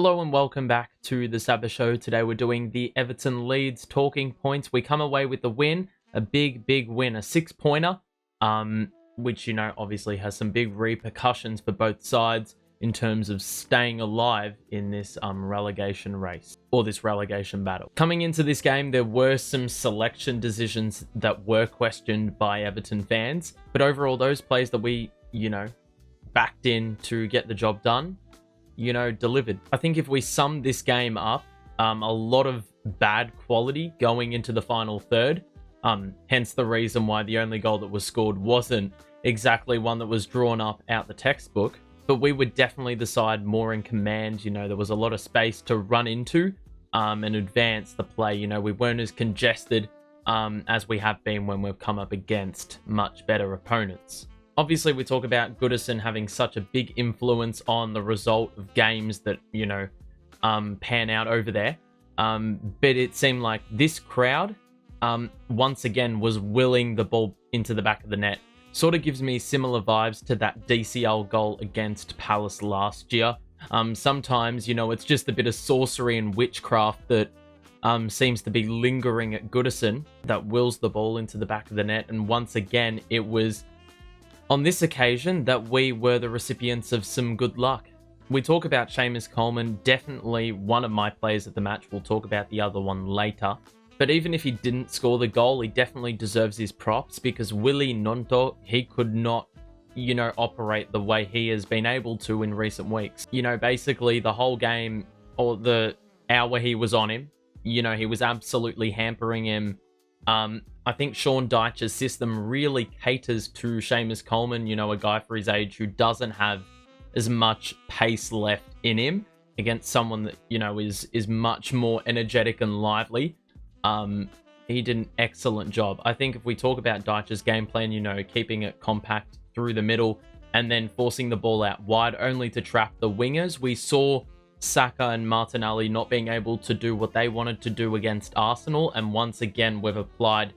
Hello and welcome back to the Sabbath Show. Today we're doing the Everton Leeds talking points. We come away with the win, a big win, a 6-pointer, which, obviously has some big repercussions for both sides in terms of staying alive in this relegation race, or this relegation battle. Coming into this game, there were some selection decisions that were questioned by Everton fans, but overall those players that we, backed in to get the job done, delivered. I think if we sum this game up, a lot of bad quality going into the final third, hence the reason why the only goal that was scored wasn't exactly one that was drawn up out the textbook, but we were definitely the side more in command. There was a lot of space to run into and advance the play. We weren't as congested as we have been when we've come up against much better opponents. Obviously, we talk about Goodison having such a big influence on the result of games that, pan out over there. But it seemed like this crowd, once again, was willing the ball into the back of the net. Sort of gives me similar vibes to that DCL goal against Palace last year. Sometimes, it's just a bit of sorcery and witchcraft that seems to be lingering at Goodison that wills the ball into the back of the net. And once again, it was on this occasion that we were the recipients of some good luck. We talk about Seamus Coleman, definitely one of my players of the match. We'll talk about the other one later. But even if he didn't score the goal, he definitely deserves his props because Willy Gnonto, he could not, operate the way he has been able to in recent weeks. Basically the whole game, or the hour he was on him, he was absolutely hampering him. I think Sean Dyche's system really caters to Seamus Coleman, a guy for his age who doesn't have as much pace left in him against someone that, is much more energetic and lively. He did an excellent job. I think if we talk about Dyche's game plan, keeping it compact through the middle and then forcing the ball out wide only to trap the wingers, we saw Saka and Martinelli not being able to do what they wanted to do against Arsenal, and once again we've applied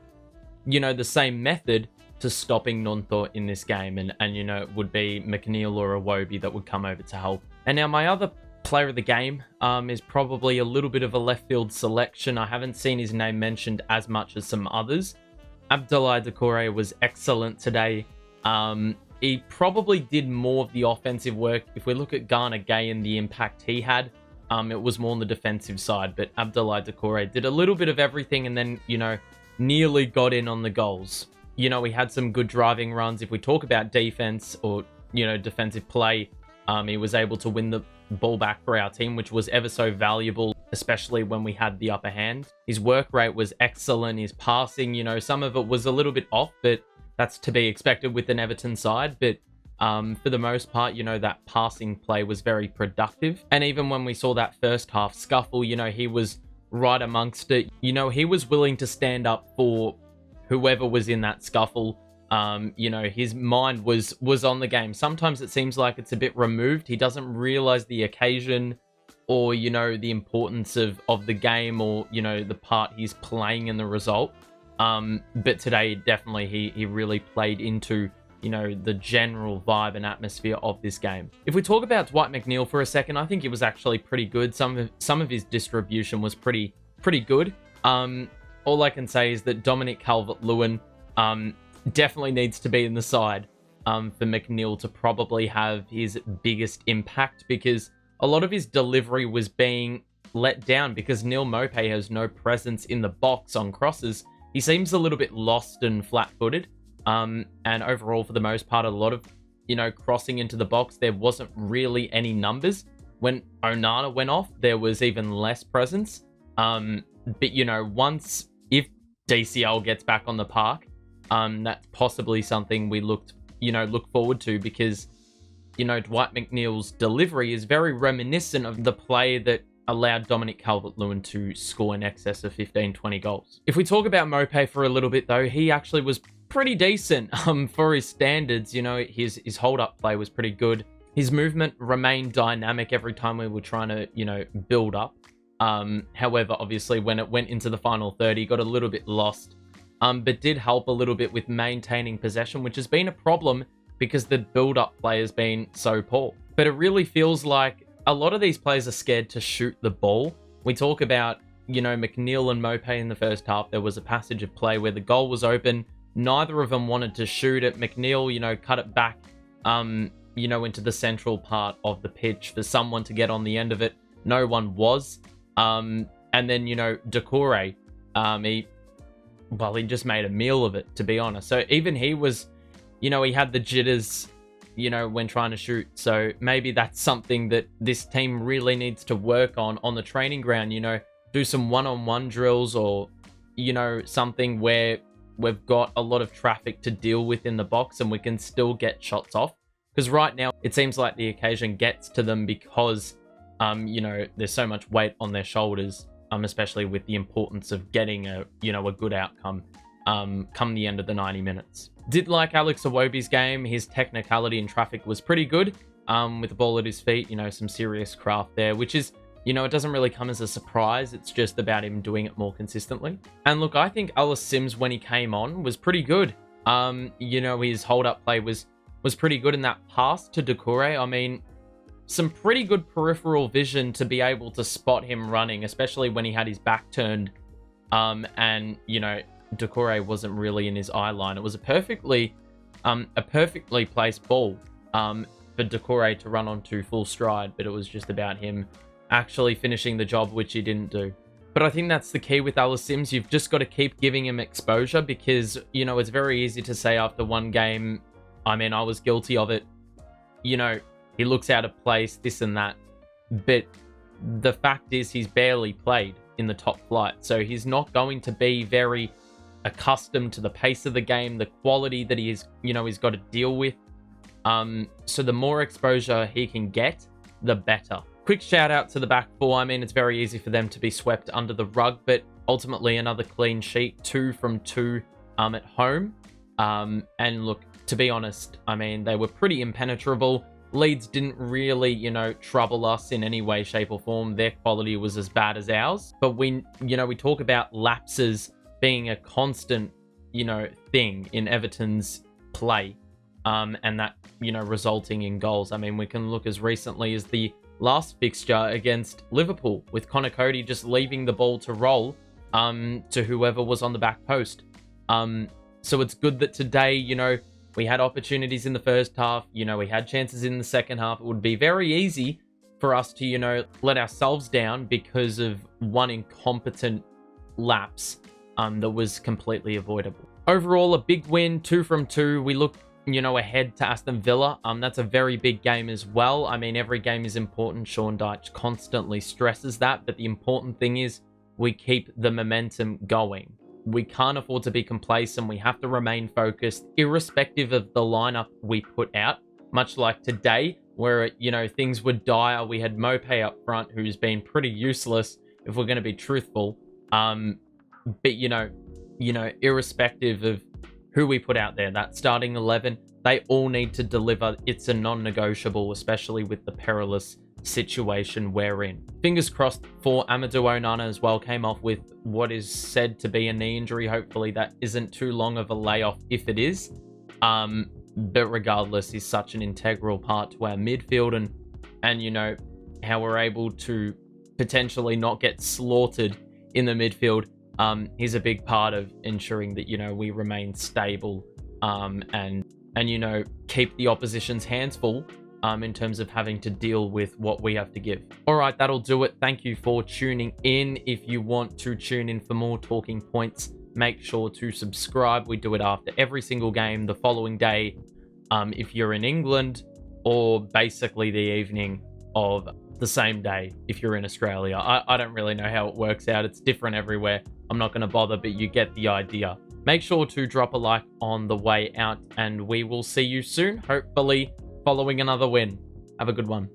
the same method to stopping Gnonto in this game, and it would be McNeil or Iwobi that would come over to help. And now my other player of the game is probably a little bit of a left field selection. I haven't seen his name mentioned as much as some others. Abdoulaye Doucouré was excellent today. He probably did more of the offensive work. If we look at Ghana Gay and the impact he had, it was more on the defensive side. But Abdoulaye Doucouré did a little bit of everything and then, nearly got in on the goals. He had some good driving runs. If we talk about defense or, defensive play, he was able to win the ball back for our team, which was ever so valuable, especially when we had the upper hand. His work rate was excellent. His passing, some of it was a little bit off, but that's to be expected with an Everton side. But for the most part, that passing play was very productive. And even when we saw that first half scuffle, he was right amongst it. He was willing to stand up for whoever was in that scuffle. His mind was on the game. Sometimes it seems like it's a bit removed. He doesn't realize the occasion or, the importance of the game or, the part he's playing in the result. But today, definitely, he really played into, the general vibe and atmosphere of this game. If we talk about Dwight McNeil for a second, I think he was actually pretty good. Some of his distribution was pretty good. All I can say is that Dominic Calvert-Lewin definitely needs to be in the side for McNeil to probably have his biggest impact, because a lot of his delivery was being let down because Neil Maupay has no presence in the box on crosses. He seems a little bit lost and flat-footed. And overall, for the most part, a lot of, crossing into the box, there wasn't really any numbers. When Onana went off, there was even less presence. But, once, if DCL gets back on the park, that's possibly something we look forward to, because, Dwight McNeil's delivery is very reminiscent of the play that allowed Dominic Calvert-Lewin to score in excess of 15-20 goals. If we talk about Maupay for a little bit, though, he actually was pretty decent for his standards. His hold-up play was pretty good. His movement remained dynamic every time we were trying to, build up. However, obviously, when it went into the final third, he got a little bit lost, but did help a little bit with maintaining possession, which has been a problem because the build-up play has been so poor. But it really feels like a lot of these players are scared to shoot the ball. We talk about, McNeil and Mope in the first half. There was a passage of play where the goal was open. Neither of them wanted to shoot it. McNeil, cut it back, into the central part of the pitch for someone to get on the end of it. No one was. And then, Decore, he just made a meal of it, to be honest. So even he was, he had the jitters, when trying to shoot. So maybe that's something that this team really needs to work on the training ground, do some one-on-one drills or, something where we've got a lot of traffic to deal with in the box and we can still get shots off. Because right now, it seems like the occasion gets to them because, there's so much weight on their shoulders, especially with the importance of getting a good outcome come the end of the 90 minutes. Did like Alex Iwobi's game. His technicality and traffic was pretty good with the ball at his feet. Some serious craft there, which is, it doesn't really come as a surprise. It's just about him doing it more consistently. And look, I think Ellis Sims, when he came on, was pretty good. His hold-up play was pretty good in that pass to Decore. I mean, some pretty good peripheral vision to be able to spot him running, especially when he had his back turned. And, Decore wasn't really in his eye line. It was a perfectly placed ball for Decore to run onto full stride, but it was just about him actually finishing the job, which he didn't do. But I think that's the key with Ellis Sims. You've just got to keep giving him exposure because, it's very easy to say after one game, I mean, I was guilty of it. He looks out of place, this and that. But the fact is he's barely played in the top flight. So he's not going to be very accustomed to the pace of the game, the quality that he's got to deal with. So the more exposure he can get, the better. Quick shout out to the back four. I mean, it's very easy for them to be swept under the rug, but ultimately another clean sheet, 2 from 2 at home. And look, to be honest, I mean, they were pretty impenetrable. Leeds didn't really, trouble us in any way, shape or form. Their quality was as bad as ours. But we talk about lapses being a constant, thing in Everton's play. And that, resulting in goals. I mean, we can look as recently as the last fixture against Liverpool with Connor Cody just leaving the ball to roll to whoever was on the back post. So it's good that today, we had opportunities in the first half. We had chances in the second half. It would be very easy for us to, let ourselves down because of one incompetent lapse that was completely avoidable. Overall, a big win, 2 from 2. We look, ahead to Aston Villa. That's a very big game as well. I mean, every game is important. Sean Dyche constantly stresses that. But the important thing is we keep the momentum going. We can't afford to be complacent. We have to remain focused, irrespective of the lineup we put out. Much like today, where, things were dire. We had Mope up front, who's been pretty useless, if we're going to be truthful. But, irrespective of who we put out there, that starting 11, they all need to deliver. It's a non-negotiable, especially with the perilous situation we're in. Fingers crossed for Amadou Onana as well. Came off with what is said to be a knee injury. Hopefully that isn't too long of a layoff if it is. But regardless, he's such an integral part to our midfield and how we're able to potentially not get slaughtered in the midfield. He's a big part of ensuring that, we remain stable and keep the opposition's hands full in terms of having to deal with what we have to give. All right, that'll do it. Thank you for tuning in. If you want to tune in for more talking points, make sure to subscribe. We do it after every single game the following day if you're in England, or basically the evening of the same day if you're in Australia. I don't really know how it works out. It's different everywhere. I'm not going to bother, but you get the idea. Make sure to drop a like on the way out, and we will see you soon, hopefully following another win. Have a good one.